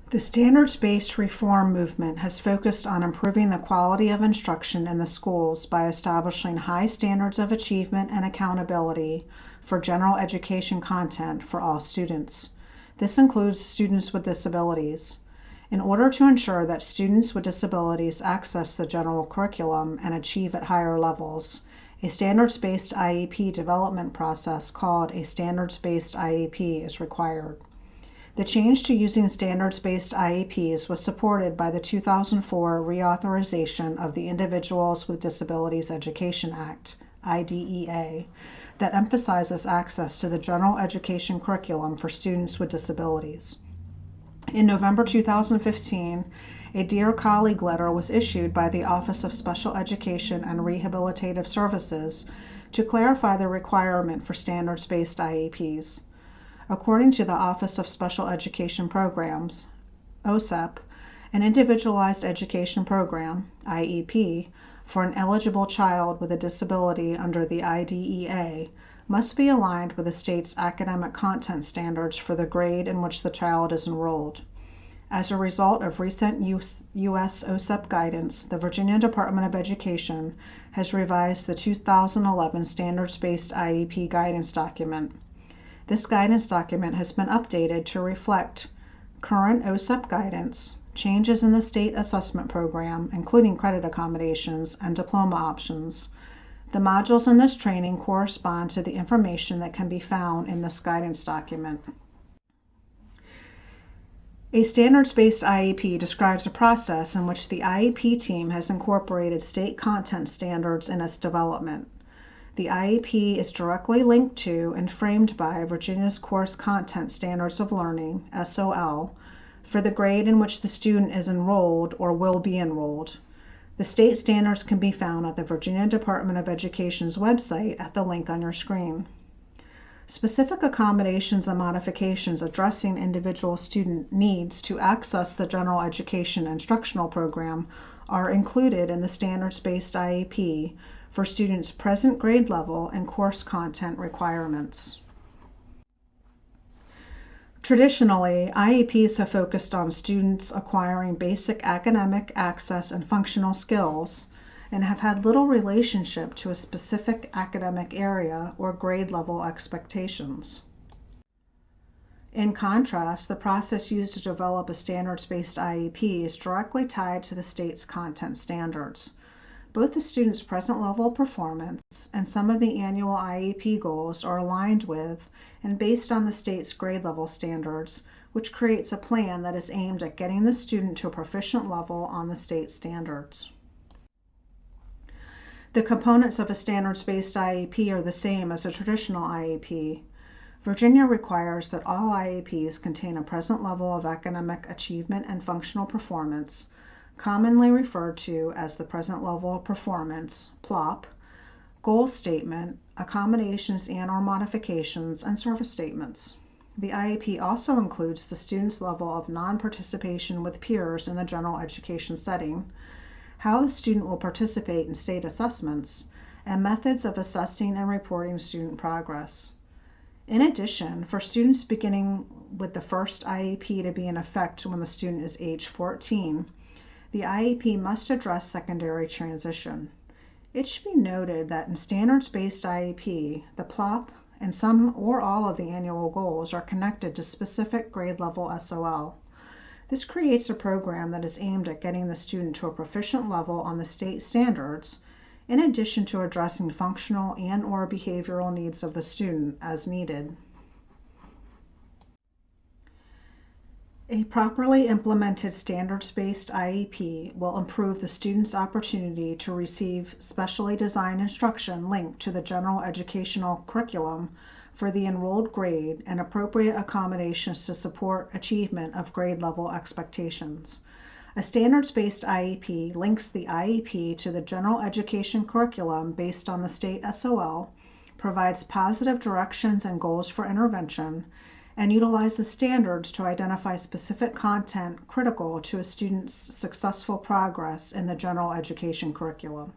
The standards-based reform movement has focused on improving the quality of instruction in the schools by establishing high standards of achievement and accountability for general education content for all students. This includes students with disabilities. In order to ensure that students with disabilities access the general curriculum and achieve at higher levels, a standards-based IEP development process called a standards-based IEP is required. The change to using standards-based IEPs was supported by the 2004 reauthorization of the Individuals with Disabilities Education Act, IDEA, that emphasizes access to the general education curriculum for students with disabilities. In November 2015, a Dear Colleague letter was issued by the Office of Special Education and Rehabilitative Services to clarify the requirement for standards-based IEPs. According to the Office of Special Education Programs, OSEP, an Individualized Education Program, IEP, for an eligible child with a disability under the IDEA must be aligned with the state's academic content standards for the grade in which the child is enrolled. As a result of recent U.S. OSEP guidance, the Virginia Department of Education has revised the 2011 Standards-Based IEP guidance document. This guidance document has been updated to reflect current OSEP guidance, changes in the state assessment program, including credit accommodations and diploma options. The modules in this training correspond to the information that can be found in this guidance document. A standards-based IEP describes a process in which the IEP team has incorporated state content standards in its development. The IEP is directly linked to and framed by Virginia's Course Content Standards of Learning, SOL, for the grade in which the student is enrolled or will be enrolled. The state standards can be found at the Virginia Department of Education's website at the link on your screen. Specific accommodations and modifications addressing individual student needs to access the general education instructional program are included in the standards-based IEP for students' present grade level and course content requirements. Traditionally, IEPs have focused on students acquiring basic academic, access, and functional skills and have had little relationship to a specific academic area or grade level expectations. In contrast, the process used to develop a standards-based IEP is directly tied to the state's content standards. Both the student's present level of performance and some of the annual IEP goals are aligned with and based on the state's grade level standards, which creates a plan that is aimed at getting the student to a proficient level on the state standards. The components of a standards-based IEP are the same as a traditional IEP. Virginia requires that all IEPs contain a present level of academic achievement and functional performance, commonly referred to as the present level of performance, PLOP, goal statement, accommodations and/or modifications, and service statements. The IEP also includes the student's level of non-participation with peers in the general education setting, how the student will participate in state assessments, and methods of assessing and reporting student progress. In addition, for students beginning with the first IEP to be in effect when the student is age 14, the IEP must address secondary transition. It should be noted that in standards-based IEP, the PLOP and some or all of the annual goals are connected to specific grade level SOL. This creates a program that is aimed at getting the student to a proficient level on the state standards, in addition to addressing functional and/or behavioral needs of the student as needed. A properly implemented standards-based IEP will improve the student's opportunity to receive specially designed instruction linked to the general educational curriculum for the enrolled grade and appropriate accommodations to support achievement of grade level expectations. A standards-based IEP links the IEP to the general education curriculum based on the state SOL, provides positive directions and goals for intervention, and utilizes standards to identify specific content critical to a student's successful progress in the general education curriculum.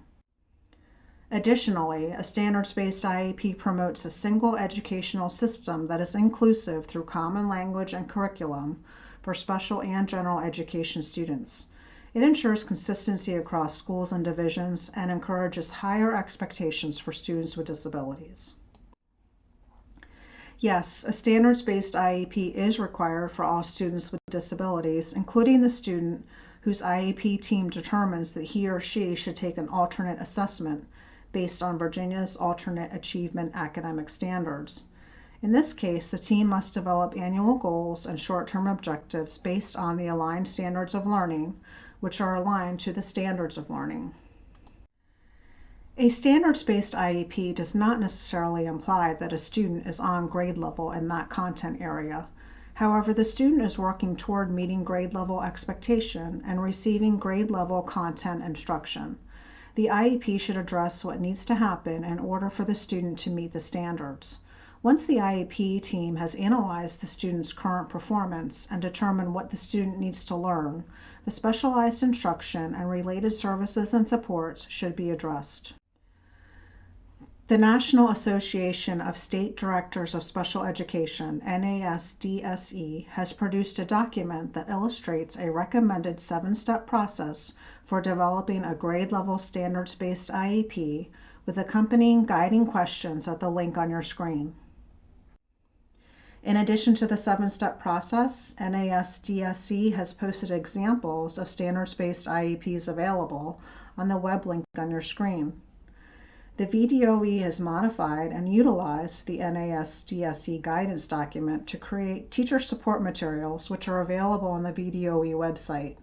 Additionally, a standards-based IEP promotes a single educational system that is inclusive through common language and curriculum for special and general education students. It ensures consistency across schools and divisions and encourages higher expectations for students with disabilities. Yes, a standards-based IEP is required for all students with disabilities, including the student whose IEP team determines that he or she should take an alternate assessment based on Virginia's alternate achievement academic standards. In this case, the team must develop annual goals and short-term objectives based on the aligned standards of learning, which are aligned to the standards of learning. A standards-based IEP does not necessarily imply that a student is on grade level in that content area. However, the student is working toward meeting grade level expectation and receiving grade level content instruction. The IEP should address what needs to happen in order for the student to meet the standards. Once the IEP team has analyzed the student's current performance and determined what the student needs to learn, the specialized instruction and related services and supports should be addressed. The National Association of State Directors of Special Education, NASDSE, has produced a document that illustrates a recommended 7-step process for developing a grade-level standards-based IEP with accompanying guiding questions at the link on your screen. In addition to the 7-step process, NASDSE has posted examples of standards-based IEPs available on the web link on your screen. The VDOE has modified and utilized the NASDSE guidance document to create teacher support materials, which are available on the VDOE website.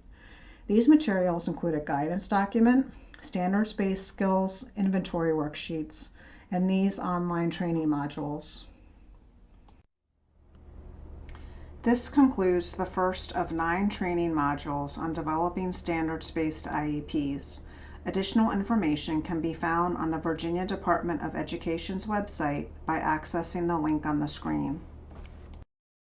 These materials include a guidance document, standards-based skills inventory worksheets, and these online training modules. This concludes the first of 9 training modules on developing standards-based IEPs. Additional information can be found on the Virginia Department of Education's website by accessing the link on the screen.